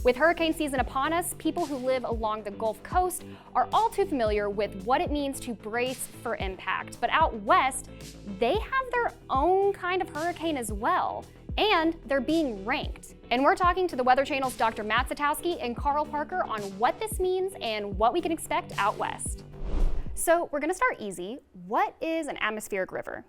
With hurricane season upon us, people who live along the Gulf Coast are all too familiar with what it means to brace for impact. But out west, they have their own kind of hurricane as well, and they're being ranked. And we're talking to the Weather Channel's Dr. Matt Sitkowski and Carl Parker on what this means and what we can expect out west. So we're going to start easy. What is an atmospheric river?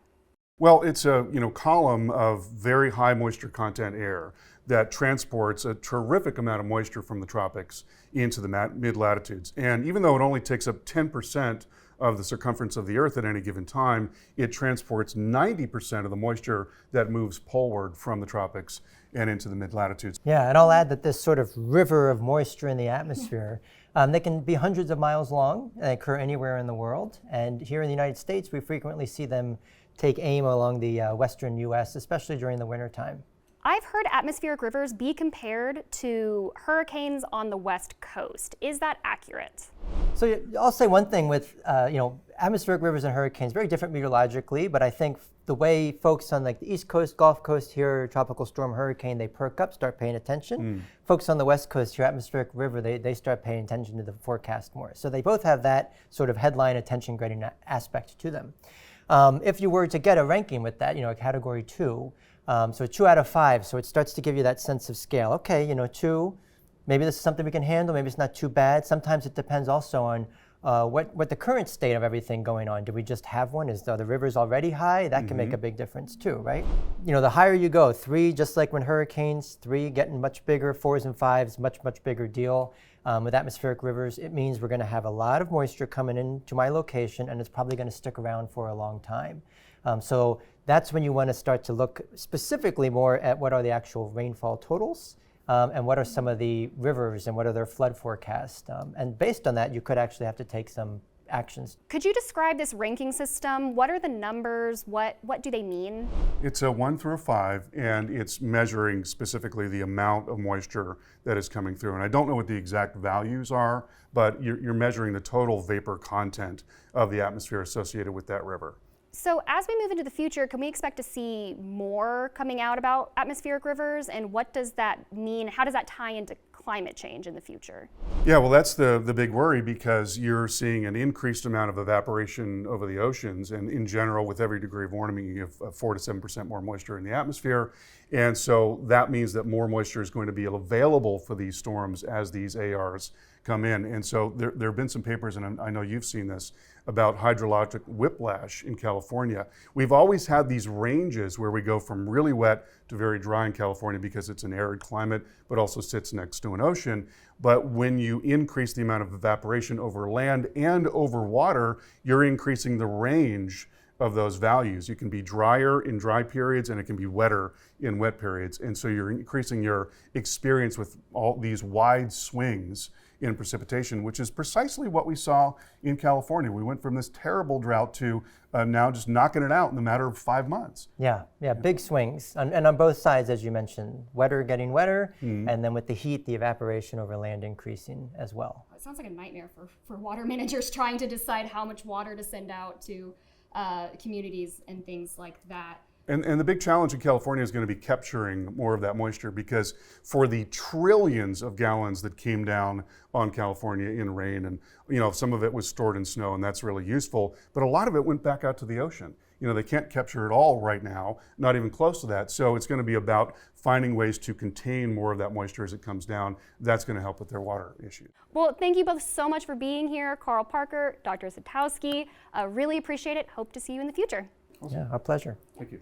Well, it's a column of very high moisture content air that transports a terrific amount of moisture from the tropics into the mid-latitudes. And even though it only takes up 10% of the circumference of the Earth at any given time, it transports 90% of the moisture that moves poleward from the tropics and into the mid-latitudes. Yeah, and I'll add that this sort of river of moisture in the atmosphere, they can be hundreds of miles long and occur anywhere in the world. And here in the United States, we frequently see them take aim along the western U.S., especially during the wintertime. I've heard atmospheric rivers be compared to hurricanes on the west coast. Is that accurate? So I'll say one thing with atmospheric rivers and hurricanes, very different meteorologically, but I think the way folks on like the East Coast, Gulf Coast hear tropical storm hurricane, they perk up, start paying attention. Folks on the West Coast hear atmospheric river, they start paying attention to the forecast more. So they both have that sort of headline attention getting aspect to them. If you were to get a ranking with that, a category 2, so 2 out of 5, so it starts to give you that sense of scale. Okay, 2, maybe this is something we can handle, maybe it's not too bad. Sometimes it depends also on what the current state of everything going on. Do we just have one? Are the rivers already high? That can make a big difference too, right? The higher you go, 3, just like when hurricanes, 3 getting much bigger, 4s and 5s, much bigger deal. With atmospheric rivers, it means we're going to have a lot of moisture coming into my location, and it's probably going to stick around for a long time. So that's when you want to start to look specifically more at what are the actual rainfall totals, and what are some of the rivers and what are their flood forecasts. And based on that, you could actually have to take some actions. Could you describe this ranking system? What are the numbers? What do they mean? It's a 1 through a 5, and it's measuring specifically the amount of moisture that is coming through. And I don't know what the exact values are, but you're measuring the total vapor content of the atmosphere associated with that river. So as we move into the future, can we expect to see more coming out about atmospheric rivers? And what does that mean? How does that tie into climate change in the future? Yeah, well, that's the big worry, because you're seeing an increased amount of evaporation over the oceans. And in general, with every degree of warming, you have 4 to 7% more moisture in the atmosphere. And so that means that more moisture is going to be available for these storms as these ARs come in. And so there have been some papers, and I know you've seen this, about hydrologic whiplash in California. We've always had these ranges where we go from really wet to very dry in California because it's an arid climate, but also sits next to an ocean. But when you increase the amount of evaporation over land and over water, you're increasing the range of those values. You can be drier in dry periods, and it can be wetter in wet periods. And so you're increasing your experience with all these wide swings in precipitation, which is precisely what we saw in California. We went from this terrible drought to now just knocking it out in the matter of 5 months. Yeah, big swings. And on both sides, as you mentioned, wetter getting wetter, and then with the heat, the evaporation over land increasing as well. It sounds like a nightmare for water managers trying to decide how much water to send out to communities and things like that. And the big challenge in California is going to be capturing more of that moisture, because for the trillions of gallons that came down on California in rain, and some of it was stored in snow, and that's really useful, but a lot of it went back out to the ocean. They can't capture it all right now, not even close to that. So it's going to be about finding ways to contain more of that moisture as it comes down. That's going to help with their water issue. Well, thank you both so much for being here. Carl Parker, Dr. Sitkowski, really appreciate it. Hope to see you in the future. Yeah, our pleasure. Thank you.